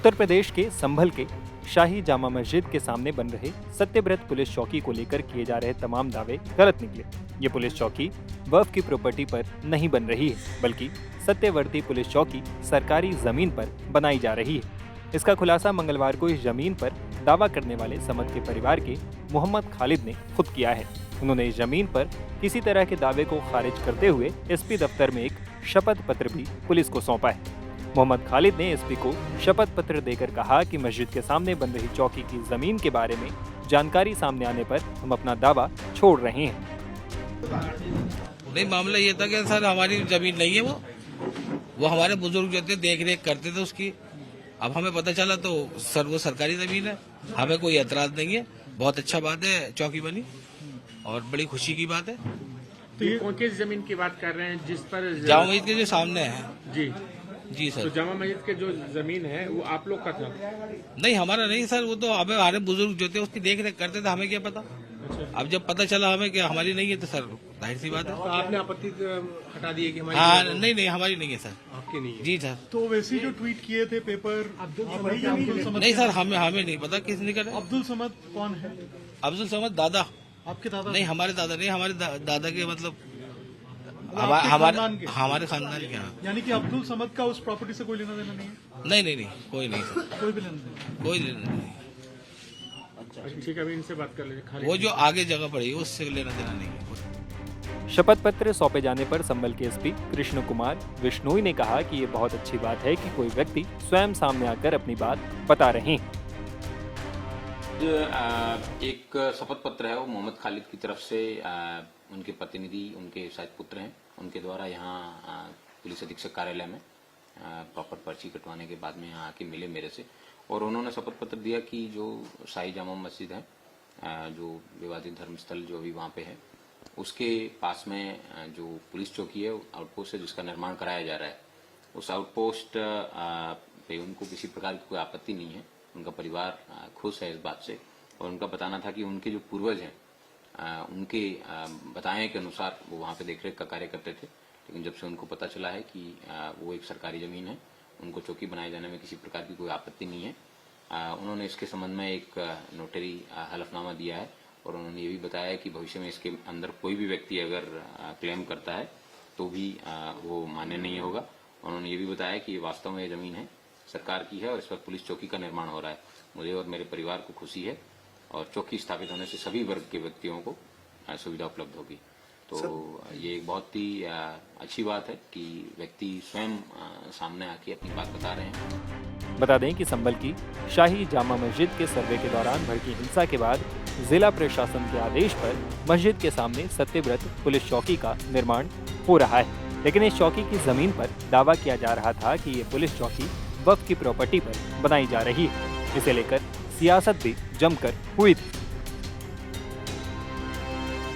उत्तर प्रदेश के संभल के शाही जामा मस्जिद के सामने बन रहे सत्यव्रत पुलिस चौकी को लेकर किए जा रहे तमाम दावे गलत निकले। ये पुलिस चौकी वक्फ की प्रॉपर्टी पर नहीं बन रही है, बल्कि सत्यवर्ती पुलिस चौकी सरकारी जमीन पर बनाई जा रही है। इसका खुलासा मंगलवार को इस जमीन पर दावा करने वाले समद के परिवार के मोहम्मद खालिद ने खुद किया है। उन्होंने इस जमीन पर किसी तरह के दावे को खारिज करते हुए एसपी दफ्तर में एक शपथ पत्र भी पुलिस को सौंपा है। मोहम्मद खालिद ने एसपी को शपथ पत्र देकर कहा कि मस्जिद के सामने बन रही चौकी की जमीन के बारे में जानकारी सामने आने पर हम अपना दावा छोड़ रहे हैं। नहीं, मामला ये था कि सर हमारी जमीन नहीं है, वो हमारे बुजुर्ग जो थे देख रेख करते थे उसकी। अब हमें पता चला तो सर वो सरकारी जमीन है, हमें कोई एतराज नहीं है। बहुत अच्छा बात है चौकी बनी और बड़ी खुशी की बात है। तो ये कौन किस जमीन की बात कर रहे हैं जिस पर जामा मस्जिद के जो सामने है? जी सर। तो जामा मस्जिद के जो जमीन है वो आप लोग का था? नहीं, हमारा नहीं सर, वो तो हमें हमारे बुजुर्ग जो थे उसकी देख रेख करते थे, हमें क्या पता। अच्छा। अब जब पता चला हमें कि हमारी नहीं है तो सर जाहिर सी बात है। तो आपने आपत्ति हटा दी है कि हमारी? हाँ, नहीं हमारी नहीं है सर। आपकी नहीं है? जी सर। तो वैसे जो ट्वीट किए थे पेपर अब्दुल समद नहीं सर, हमें नहीं पता किसने करे। अब्दुल समद कौन है? अब्दुल समद दादा। आपके दादा? नहीं, हमारे दादा नहीं, हमारे दादा के मतलब आपके हमारे खानदान के यहाँ। यानी कि अब्दुल समद का उस प्रॉपर्टी से कोई लेना देना नहीं है? नहीं, कोई नहीं सर, कोई भी लेना देना? कोई लेना नहीं। ठीक है, अभी इनसे बात कर लेंगे। वो जो आगे जगह पड़ी है उससे लेना देना नहीं है। शपथ पत्र सौंपे जाने पर संभल के एसपी कृष्ण कुमार विश्नोई ने कहा कि ये बहुत अच्छी बात है कि कोई व्यक्ति स्वयं सामने आकर अपनी बात बता रहे हैं। एक शपथ पत्र है, वो मोहम्मद खालिद की तरफ से उनके प्रतिनिधि, उनके शायद पुत्र हैं, उनके द्वारा यहाँ पुलिस अधीक्षक कार्यालय में प्रॉपर पर्ची कटवाने के बाद में यहाँ आके मिले मेरे से, और उन्होंने शपथ पत्र दिया कि जो शाही जामा मस्जिद है, जो विवादित धर्मस्थल जो अभी वहाँ पे है, उसके पास में जो पुलिस चौकी है, आउटपोस्ट है जिसका निर्माण कराया जा रहा है, उस आउटपोस्ट पे उनको किसी प्रकार की कोई आपत्ति नहीं है। उनका परिवार खुश है इस बात से, और उनका बताना था कि उनके जो पूर्वज हैं उनके बताए के अनुसार वो वहाँ पे देखरेख का कार्य करते थे, लेकिन जब से उनको पता चला है कि वो एक सरकारी जमीन है, उनको चौकी बनाए जाने में किसी प्रकार की कोई आपत्ति नहीं है। उन्होंने इसके संबंध में एक नोटरी हलफनामा दिया है, और उन्होंने ये भी बताया कि भविष्य में इसके अंदर कोई भी व्यक्ति अगर क्लेम करता है तो भी वो मान्य नहीं होगा। उन्होंने ये भी बताया कि ये वास्तव में ये जमीन है, सरकार की है, और इस पर पुलिस चौकी का निर्माण हो रहा है। मुझे और मेरे परिवार को खुशी है, और चौकी स्थापित होने से सभी वर्ग के व्यक्तियों को सुविधा उपलब्ध होगी। तो ये एक बहुत ही अच्छी बात है कि व्यक्ति स्वयं सामने आके अपनी बात बता रहे हैं। बता दें कि संभल की शाही जामा मस्जिद के सर्वे के दौरान भड़की हिंसा के बाद जिला प्रशासन के आदेश पर मस्जिद के सामने सत्यव्रत पुलिस चौकी का निर्माण हो रहा है, लेकिन इस चौकी की जमीन पर दावा किया जा रहा था कि ये पुलिस चौकी वक्फ की प्रॉपर्टी पर बनाई जा रही है। इसे लेकर सियासत भी जमकर हुई थी।